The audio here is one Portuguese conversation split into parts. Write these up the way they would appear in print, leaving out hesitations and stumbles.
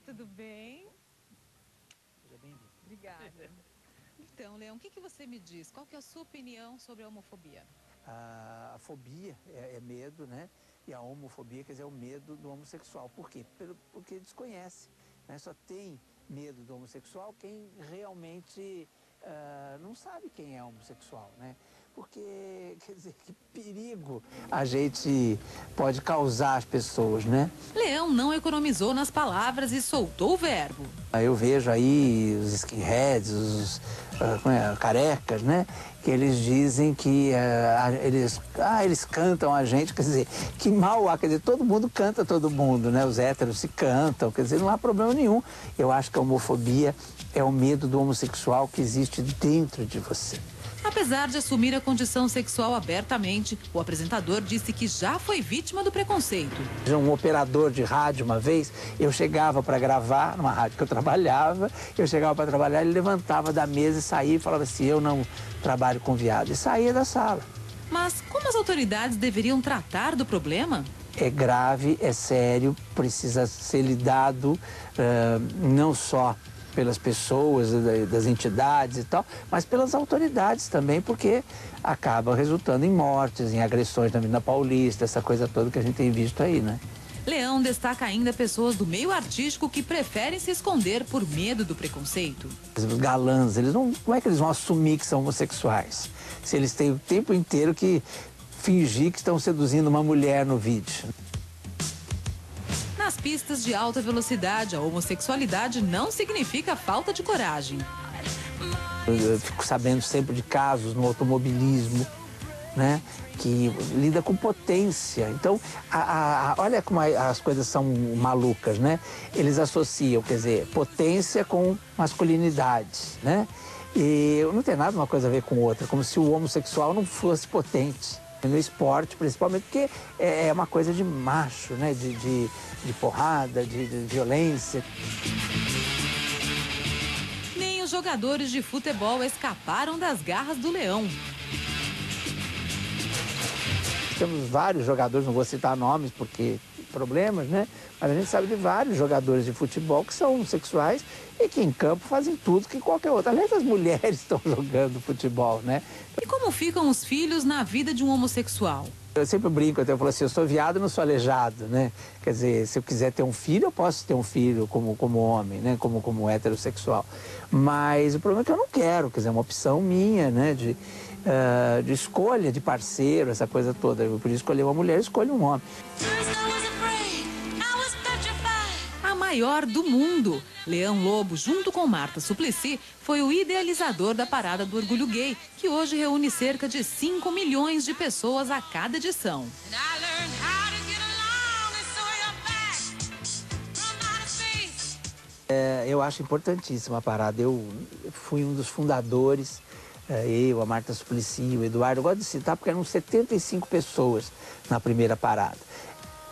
tudo bem? Seja bem-vindo. Obrigada. Então, Leão, o que você me diz? Qual que é a sua opinião sobre a homofobia? A fobia é medo, né? E a homofobia, quer dizer, é o medo do homossexual. Por quê? Porque desconhece, né? Só tem medo do homossexual quem realmente não sabe quem é homossexual, né? Porque, quer dizer, que perigo a gente pode causar às pessoas, né? Leão não economizou nas palavras e soltou o verbo. Eu vejo aí os skinheads, os carecas, né? Que eles dizem que eles cantam a gente, quer dizer, que mal há, quer dizer, todo mundo canta todo mundo, né? Os héteros se cantam, quer dizer, não há problema nenhum. Eu acho que a homofobia é o medo do homossexual que existe dentro de você. Apesar de assumir a condição sexual abertamente, o apresentador disse que já foi vítima do preconceito. Um operador de rádio, uma vez, eu chegava para gravar, numa rádio que eu trabalhava, eu chegava para trabalhar, ele levantava da mesa e saía e falava assim, eu não trabalho com viado, e saía da sala. Mas como as autoridades deveriam tratar do problema? É grave, é sério, precisa ser lidado não só pelas pessoas, das entidades e tal, mas pelas autoridades também, porque acaba resultando em mortes, em agressões na Avenida Paulista, essa coisa toda que a gente tem visto aí, né? Leão destaca ainda pessoas do meio artístico que preferem se esconder por medo do preconceito. Os galãs, como é que eles vão assumir que são homossexuais? Se eles têm o tempo inteiro que fingir que estão seduzindo uma mulher no vídeo. Nas pistas de alta velocidade, a homossexualidade não significa falta de coragem. Eu fico sabendo sempre de casos no automobilismo, né, que lida com potência. Então, olha como as coisas são malucas, né? Eles associam, quer dizer, potência com masculinidade, né? E não tem nada uma coisa a ver com outra, como se o homossexual não fosse potente. No esporte, principalmente, porque é uma coisa de macho, né? De porrada, de violência. Nem os jogadores de futebol escaparam das garras do Leão. Temos vários jogadores, não vou citar nomes porque problemas, né? Mas a gente sabe de vários jogadores de futebol que são homossexuais e que em campo fazem tudo que qualquer outro. Aliás, as mulheres estão jogando futebol, né? E como ficam os filhos na vida de um homossexual? Eu sempre brinco, eu falo assim, eu sou viado e não sou aleijado, né? Quer dizer, se eu quiser ter um filho, eu posso ter um filho como homem, né? Como heterossexual. Mas o problema é que eu não quero, quer dizer, é uma opção minha, né? De escolha de parceiro, essa coisa toda. Eu podia escolher uma mulher, eu escolho um homem. A maior do mundo. Leão Lobo, junto com Marta Suplicy, foi o idealizador da Parada do Orgulho Gay, que hoje reúne cerca de 5 milhões de pessoas a cada edição. Eu acho importantíssima a parada. Eu fui um dos fundadores, eu, a Marta Suplicy, o Eduardo, eu gosto de citar porque eram 75 pessoas na primeira parada.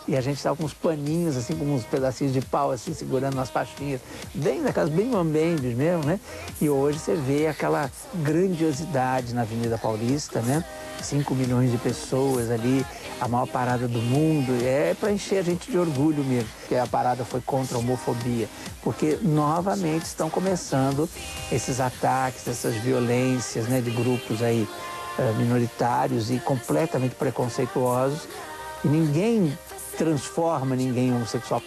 E a gente estava com uns paninhos, assim, com uns pedacinhos de pau, assim, segurando nas pastinhas, bem daquelas, bem mambembes mesmo, né? E hoje você vê aquela grandiosidade na Avenida Paulista, né? 5 milhões de pessoas ali, a maior parada do mundo. É para encher a gente de orgulho mesmo, que a parada foi contra a homofobia. Porque, novamente, estão começando esses ataques, essas violências, né? De grupos aí minoritários e completamente preconceituosos. E ninguém transforma ninguém em homossexual.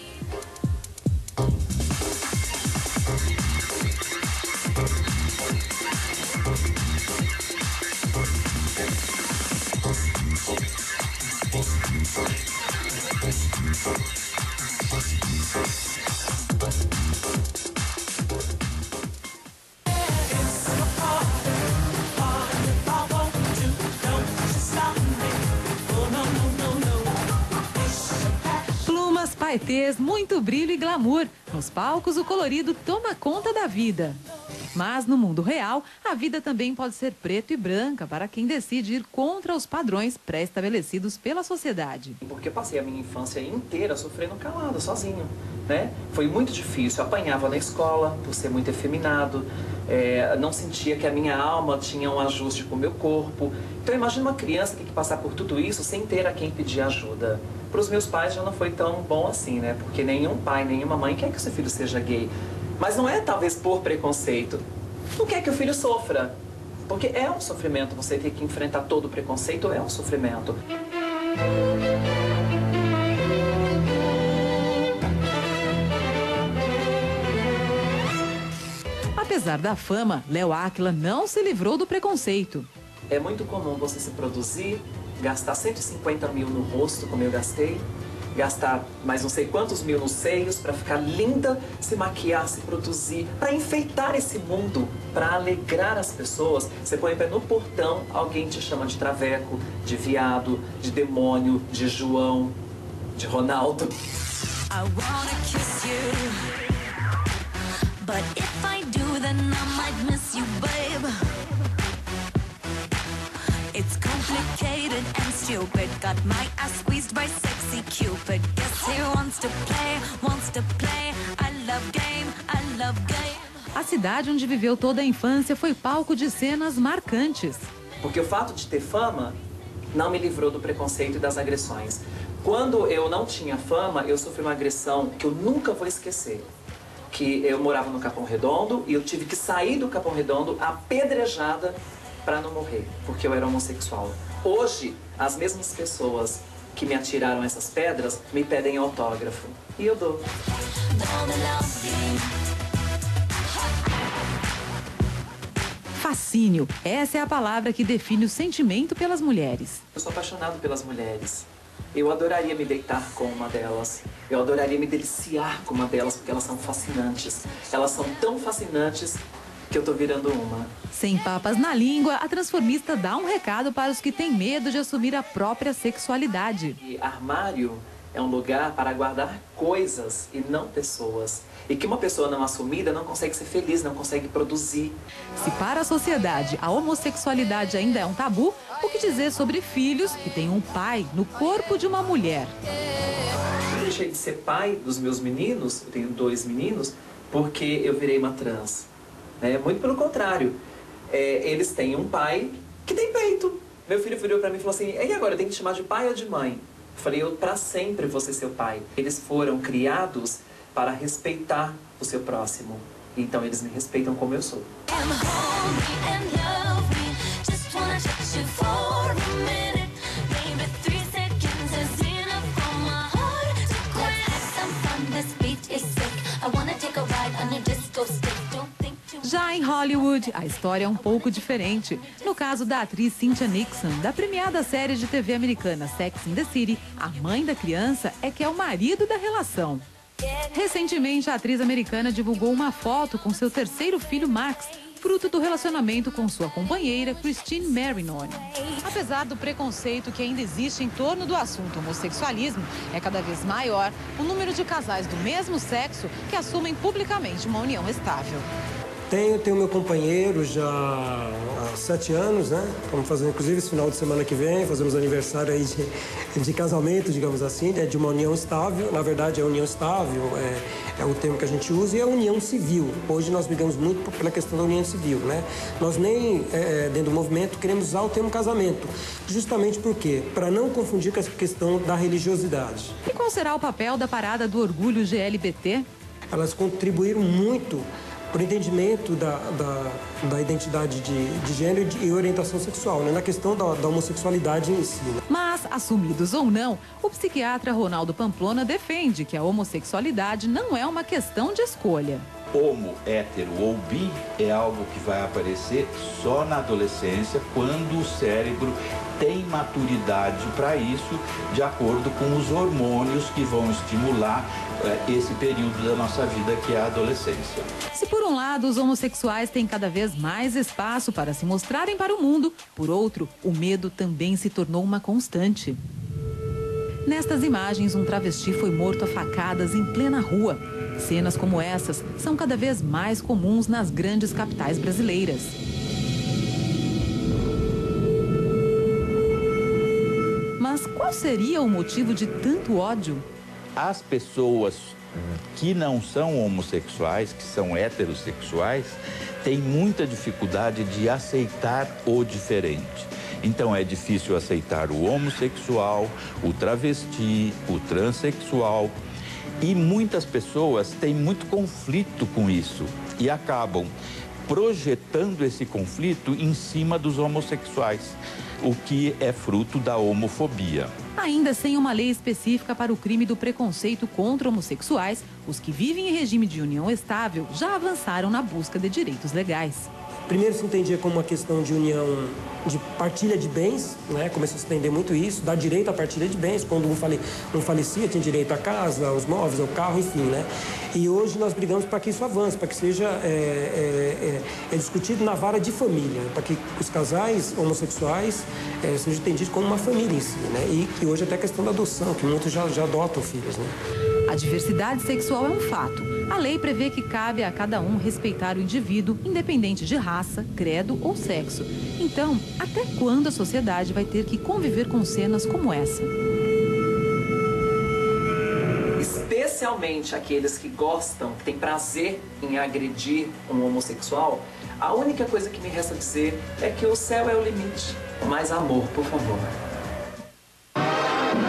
Paetês, muito brilho e glamour. Nos palcos, o colorido toma conta da vida. Mas no mundo real, a vida também pode ser preta e branca para quem decide ir contra os padrões pré-estabelecidos pela sociedade. Porque eu passei a minha infância inteira sofrendo calado, sozinho, né? Foi muito difícil, eu apanhava na escola por ser muito efeminado, não sentia que a minha alma tinha um ajuste com o meu corpo. Então imagina uma criança que tem que passar por tudo isso sem ter a quem pedir ajuda. Para os meus pais já não foi tão bom assim, né? Porque nenhum pai, nenhuma mãe quer que o seu filho seja gay. Mas não é talvez por preconceito. Não quer que o filho sofra. Porque é um sofrimento, você ter que enfrentar todo o preconceito é um sofrimento. Apesar da fama, Léo Áquila não se livrou do preconceito. É muito comum você se produzir, gastar 150 mil no rosto, como eu gastei, gastar mais não sei quantos mil nos seios para ficar linda, se maquiar, se produzir, para enfeitar esse mundo, para alegrar as pessoas. Você põe o pé no portão, alguém te chama de traveco, de viado, de demônio, de João, de Ronaldo. I wanna kiss you, but if I do, then I might miss you, babe. It's complicated and stupid. Got my ass squeezed by sexy Cupid. Guess he wants to play. I love game, I love game. A cidade onde viveu toda a infância foi palco de cenas marcantes. Porque o fato de ter fama não me livrou do preconceito e das agressões. Quando eu não tinha fama, eu sofri uma agressão que eu nunca vou esquecer. Que eu morava no Capão Redondo e eu tive que sair do Capão Redondo apedrejada para não morrer, porque eu era homossexual. Hoje, as mesmas pessoas que me atiraram essas pedras me pedem autógrafo. E eu dou. Fascínio, essa é a palavra que define o sentimento pelas mulheres. Eu sou apaixonado pelas mulheres. Eu adoraria me deitar com uma delas. Eu adoraria me deliciar com uma delas, porque elas são fascinantes. Elas são tão fascinantes que eu tô virando uma. Sem papas na língua, a transformista dá um recado para os que têm medo de assumir a própria sexualidade. E armário é um lugar para guardar coisas e não pessoas. E que uma pessoa não assumida não consegue ser feliz, não consegue produzir. Se para a sociedade a homossexualidade ainda é um tabu, o que dizer sobre filhos que têm um pai no corpo de uma mulher? Eu deixei de ser pai dos meus meninos, eu tenho 2 meninos, porque eu virei uma trans. Muito pelo contrário. Eles têm um pai que tem peito. Meu filho virou pra mim e falou assim, e agora, eu tenho que te chamar de pai ou de mãe? Eu falei, eu pra sempre vou ser seu pai. Eles foram criados para respeitar o seu próximo. Então eles me respeitam como eu sou. Já em Hollywood, a história é um pouco diferente. No caso da atriz Cynthia Nixon, da premiada série de TV americana Sex and the City, a mãe da criança é que é o marido da relação. Recentemente, a atriz americana divulgou uma foto com seu terceiro filho, Max, fruto do relacionamento com sua companheira, Christine Marinoni. Apesar do preconceito que ainda existe em torno do assunto homossexualismo, é cada vez maior o número de casais do mesmo sexo que assumem publicamente uma união estável. Tenho meu companheiro já há 7 anos, né? Vamos fazer, inclusive, esse final de semana que vem, fazemos aniversário aí de casamento, digamos assim, né? De uma união estável. Na verdade, a união estável é o termo que a gente usa e a união civil. Hoje nós brigamos muito pela questão da união civil, né? Nós nem, dentro do movimento, queremos usar o termo casamento. Justamente por quê? Para não confundir com essa questão da religiosidade. E qual será o papel da parada do orgulho GLBT? Elas contribuíram muito por entendimento da identidade de gênero e orientação sexual, né? Na questão da homossexualidade em si. Né? Mas, assumidos ou não, o psiquiatra Ronaldo Pamplona defende que a homossexualidade não é uma questão de escolha. Homo, hétero ou bi é algo que vai aparecer só na adolescência, quando o cérebro tem maturidade para isso, de acordo com os hormônios que vão estimular esse período da nossa vida, que é a adolescência. Se por um lado os homossexuais têm cada vez mais espaço para se mostrarem para o mundo, por outro, o medo também se tornou uma constante. Nestas imagens, um travesti foi morto a facadas em plena rua. Cenas como essas são cada vez mais comuns nas grandes capitais brasileiras. Mas qual seria o motivo de tanto ódio? As pessoas que não são homossexuais, que são heterossexuais, têm muita dificuldade de aceitar o diferente. Então é difícil aceitar o homossexual, o travesti, o transexual. E muitas pessoas têm muito conflito com isso e acabam projetando esse conflito em cima dos homossexuais, o que é fruto da homofobia. Ainda sem uma lei específica para o crime do preconceito contra homossexuais, os que vivem em regime de união estável já avançaram na busca de direitos legais. Primeiro se entendia como uma questão de união, de partilha de bens, né? Começou a se entender muito isso, dar direito à partilha de bens. Quando um falecia, tinha direito à casa, aos móveis, ao carro, enfim, né? E hoje nós brigamos para que isso avance, para que seja discutido na vara de família, para que os casais homossexuais sejam entendidos como uma família em si, né? E hoje até a questão da adoção, que muitos já adotam filhos, né? A diversidade sexual é um fato. A lei prevê que cabe a cada um respeitar o indivíduo, independente de raça, credo ou sexo. Então, até quando a sociedade vai ter que conviver com cenas como essa? Especialmente aqueles que gostam, que têm prazer em agredir um homossexual, a única coisa que me resta dizer é que o céu é o limite. Mais amor, por favor.